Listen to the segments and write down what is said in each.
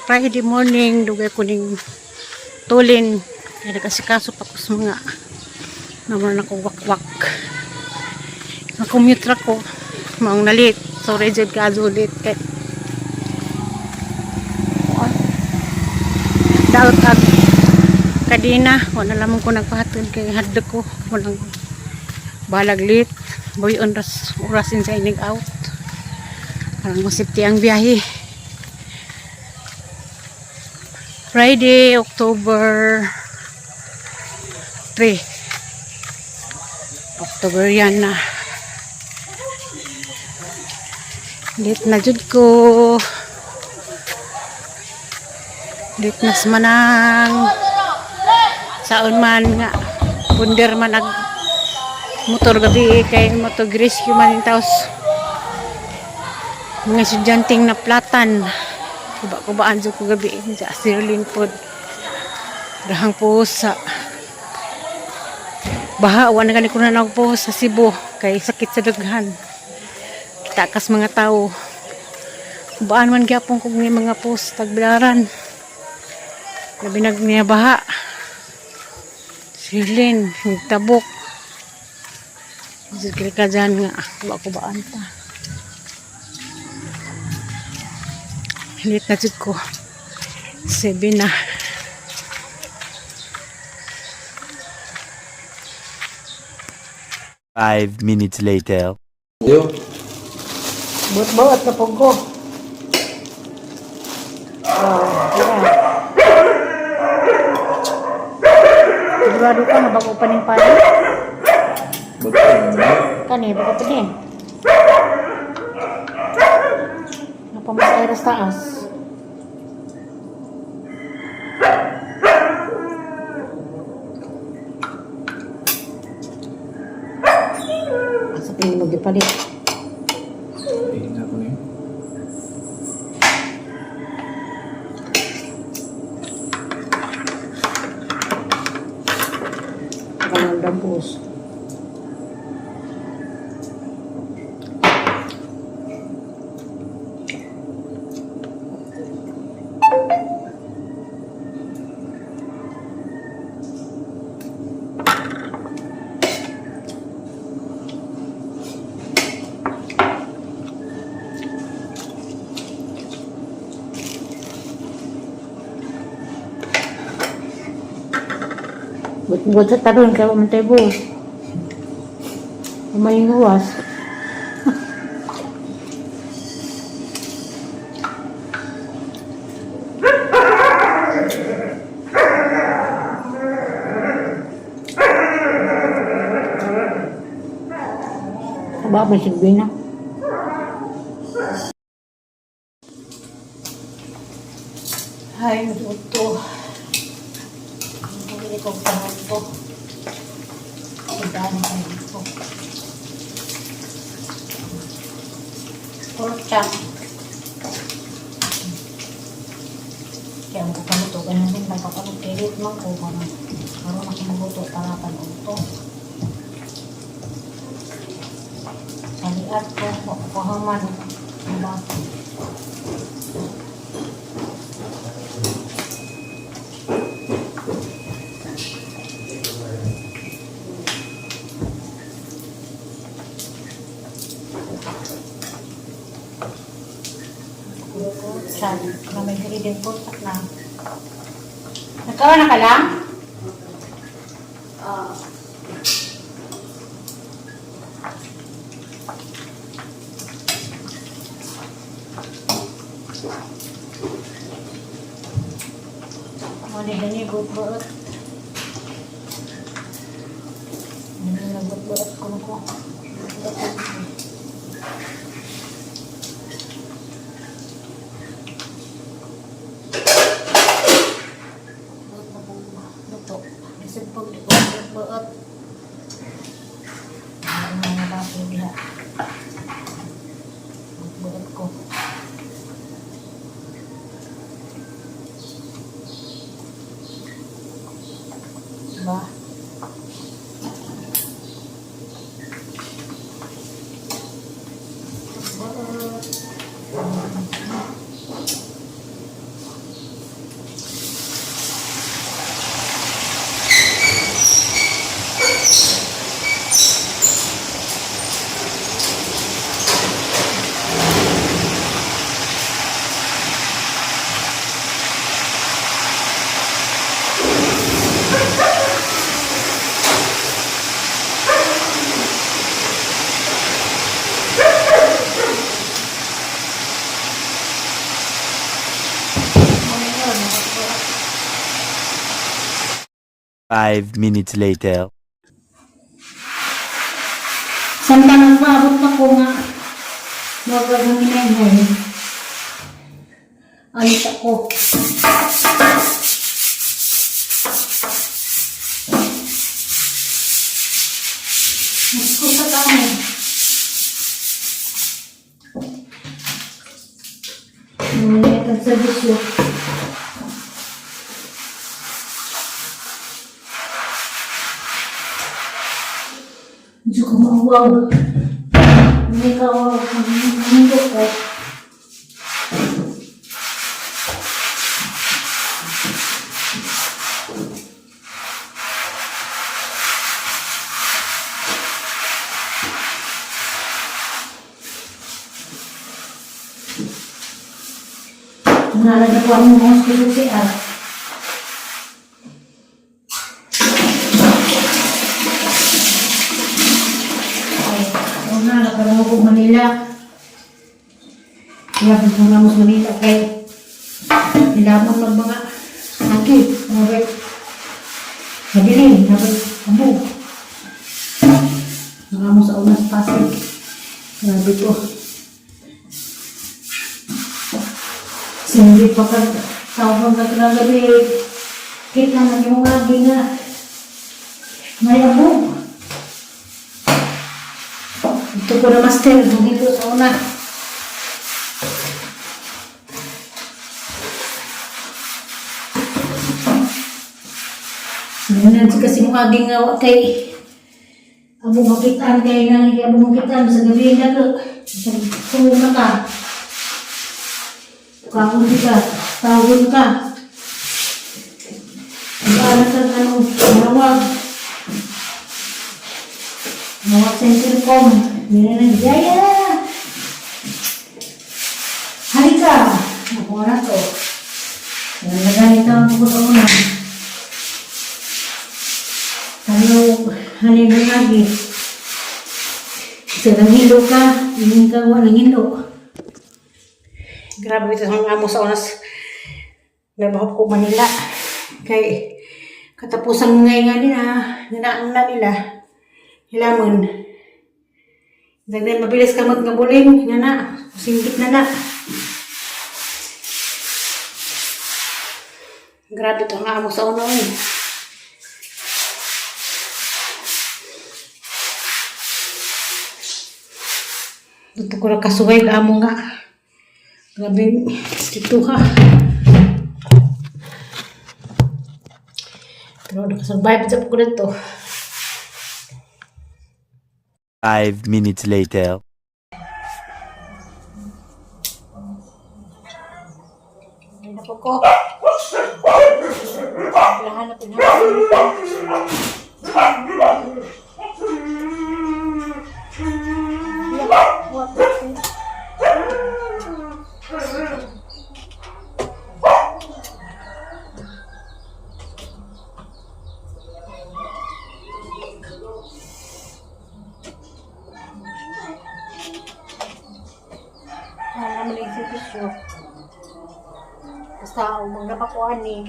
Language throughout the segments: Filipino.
Friday morning, dugay ko ning tulin. Kaya nagkasikaso pa ko sa mga naman ako wakwak. Nakommute ra ko. Maong nalit. Sorry, dyan ka ulit. Daot ag kadina. Wala lamang ko nagpahatod kay hadlo ko. Walang balag lit. Boy on oras inside out. Parang masipti ang biyahe. Friday, October 3. October yan na. Late na jud ko. Late na manang saon man nga. Punder man ag motor gabi kay motogrescue man yung taos. Mga estudyanteng na platan. Kubaan dyan ko gabi sa Sirlin pod. Rahang po sa baha. Wala na ko na po sa Cebu. Kay sakit sa daghan. Takas mga tao. Kubaan man gyapon kung may mga post tagbilaran. Labi niya baha. Sirlin. Nagtabok. Sige ka dyan nga. Kubaan pa. Hilit na jud ko. 7 na. Five minutes later. Yo. Buot-buot na po ko. Yeah. Sigurado ka na bago pa ning pala? Kani, bago pa din. Napamasay ras taas. Asa tingin mo gipalit? Tingin ako na yun. Kanang dampos. Buat sa taron kaya mamantay boss. May huwas. Aba, may sigbi na. Ay, ito. Hindi ko tahan ko. Pagdaan ko dito. Pork chop. Kaya ako kaluto. Ganun din pagkakaluto. Man ko kung karoon ako maguto para pag-uto. Saliat ko. Kuhaman. Diba? Na may grilling po na. Nagkawa na ka lang? Mani gut-gut. Gut-gut ko. Sempog di buat mga baso diha buat ko ba 5 minutes later. Samtang maabot pa ko nga magagawin hinay-hinay. Alis ako. Mas ko sa kamo. Nangyayat ang servisyo. Medyo kumawaw. Hindi ka waw. Hindi ko. Nalagyan mo mga hospital siya. Nalagyan ko Manila. Kaya mga mas Manila kay nilamang ng mga sakit. Nabay. Madilim. Nabay. Amo. Mga mo sa unas pasig. Grabe ko. Hindi pa ka tawag na kinagabi. Kita na yung lagi nga. May abog. Ito ko na master. Dito sa una. Ngayon kasi mong aging nga kay abog makitaan kay nang abog makitaan sa gabi na ko. Tulungan ka. Kahon ka, tawon ka. Ang ka ano, nawag. Nawag sa intercom. Nila na, Jaya! Halika! Nakuha na to. Nalaganit ang ako sa una. Ano, halino lagi. Isa ng hilo ka, hindi ka walang hilo. Grabe ito sa mga sa oras nabahap ko Manila. Kay katapusan ngay nga nila, nanaang na nila. Hilamon. Dahil mabilis ka magnabuling, nana, singgit na na. Grabe ito ang amo sa uno eh. Dito ko na kasuway amo nga. Grabe, dito ka. Pero nakasurvive sa ko dito. 5 minutes later. Ay na po ko. Lahanapin na. Naman yung servisyo. Basta umang napakuhan ni.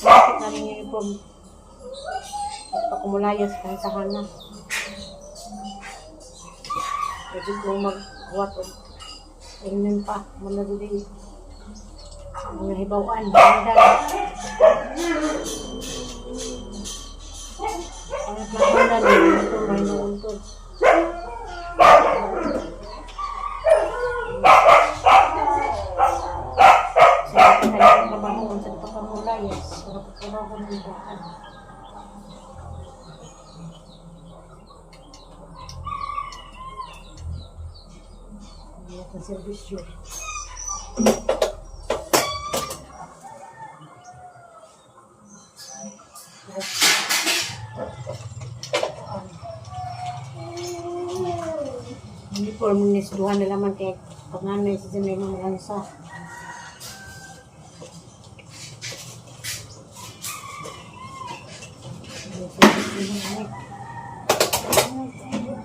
Bakit namin yung uniform. At pakumulaya sa kansahan na. Pwede ko mag-huwat o inunin pa. Muna din. Mga hibawaan. Ang nakunan din. Ito may nauntod. Sa kanyang trabaho sa pagkamulayas. Para pagkabaho ng hibawaan. Ang servisyo. Uniform ni Suduhan na naman kaya panganay sa may mga lansa.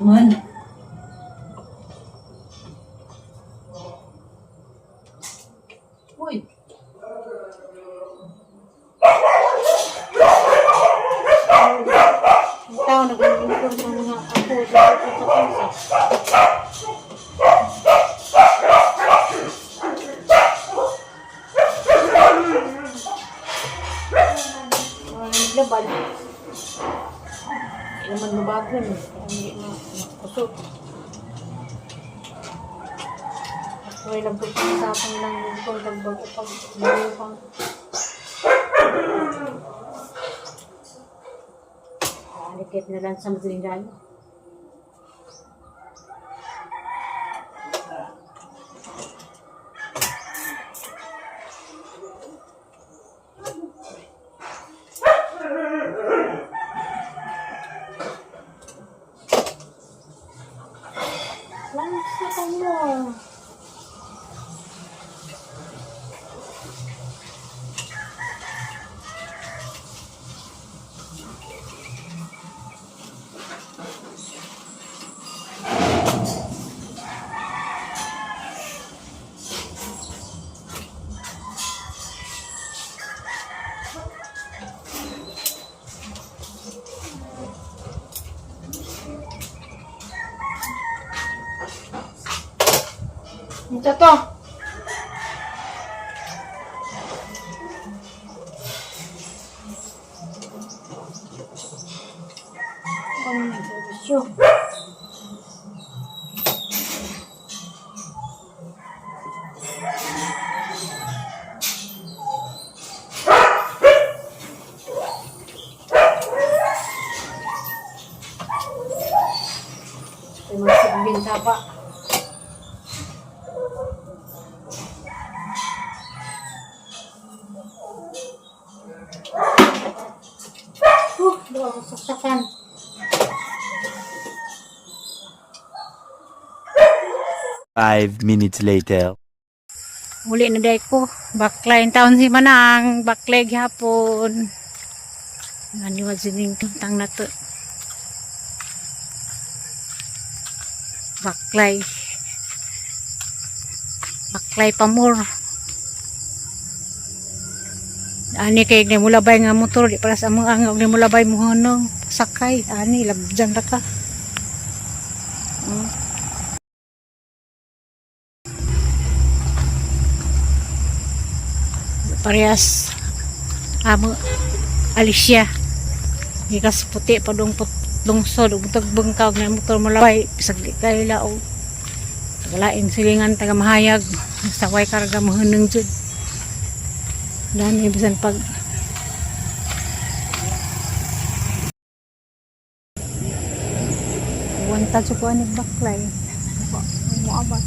Man. Uy. gabal. Hindi naman mabagan eh. Hindi makusot. May nagpapasapang lang dito. Nagbago pag mayroon. Alikit na lang sa madaling. Lang sa kanya. Ito to. Ang servisyo. Ito magsigbin tapa. Doon ako saksakan. Five minutes later. Uli na day ko. Baklay taon si Manang. Baklay hapon. Naniwag sining tuntang na to. Baklay. Baklay pamur. Ani kay ni mulabay nga motor di para sa mga angog ni mulabay mo honong sakay ani labjan ra ka. Parehas amo Alicia gikas puti padung lungsod ug tagbengkaw nga motor mulabay bisag di kay lao. Lain silingan taga mahayag sa way karga mo honong jud. Dan ibisan pag wanta sukuan ni baklay mo abat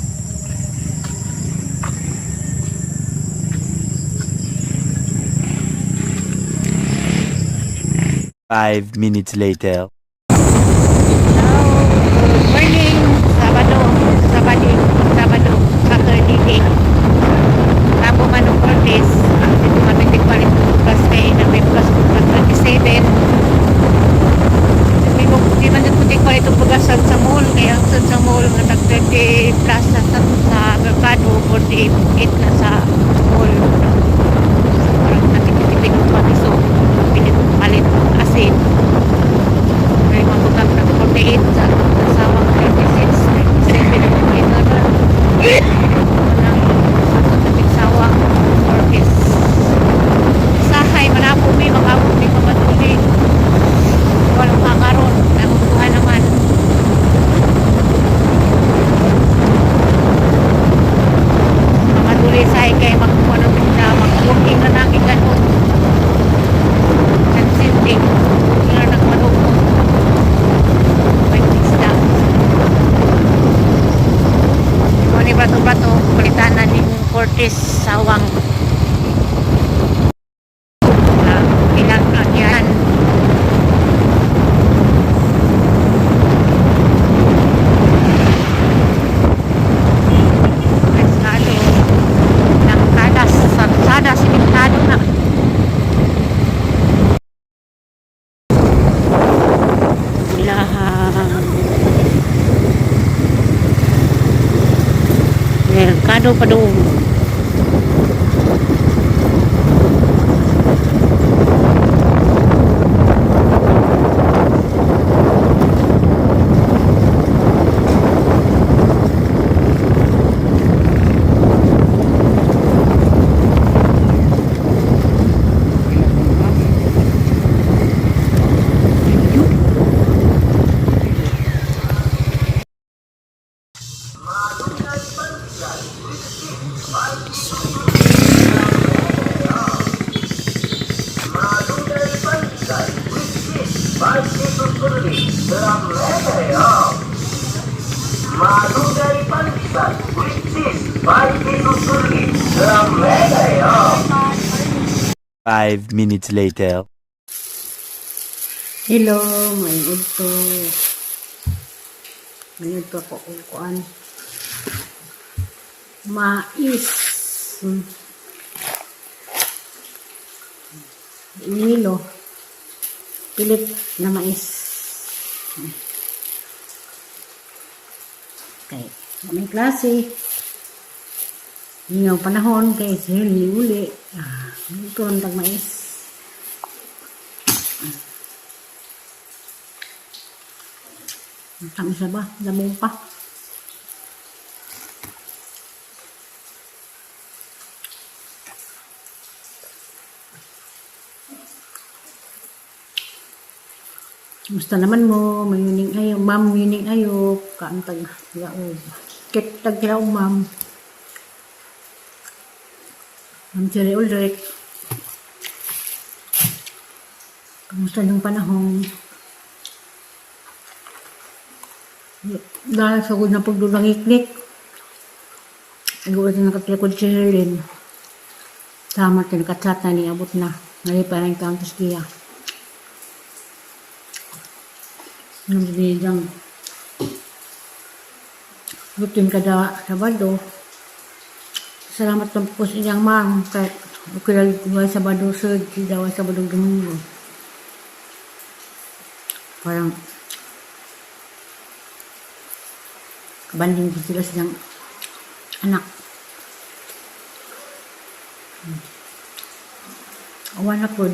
5 minutes later. Good morning, Sabado, Saturday. Tabo manong Cortez, dito matitig palit plus kay na may plus 27. Di man dito putik palit itong pagasan sa mall, kaya sa mall nga tag 30 plus sa merkado, 48 na sa mall. Parang natipid ng pag-iso, pilit palit asin. Kaya mabugag na 48 sa sawang 36, 37 na pagkita na. Sawang Cortez. Sahay, manapo may makapot may pamatuloy. Walang kakaroon, nakukuha naman. Pamatuloy sahay kay makukuha ng pinta, mag-working na nakin ganun. Consenting, hindi na nagmanong. May pista. Ito ni Bato-Bato, palitanan ni Cortez sawang ilang yan. Masyado nangkada sa sada simentado na. Merkado pa doon. 5 minutes later. Hello, may udto. May udto ako kuan. Mais. Inilo. Pilit na mais. Okay. May klase. Ngayon panahon kay sili uli. Ito ang mais. Tama siya ba? Labong pa. Gusto naman mo, mayuning ayo, ma'am, mayuning ayo, kaantag laog. Kit tag laog, ma'am. Ma'am Cherry Ulrich. Kamusta ng panahon? Dahil sa good na pagdulang iklik. Nag-uwi na nakatilakod si Herlin. Tama tayo nakatsat na niabot na. Ngayon pa rin countess kiya. Nabibigyan. Rutin kada Sabado. Salamat lang po sa inyong ma'am. Kahit ukilal buhay Sabado sud, si daw Sabado Domingo. Parang kabanding ko sila silang anak. Awan na po.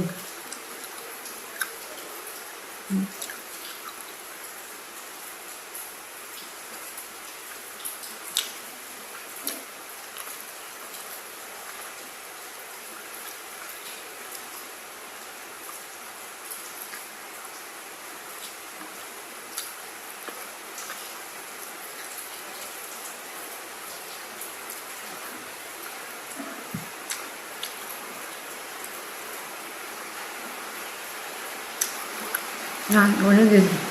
Yan, wala din.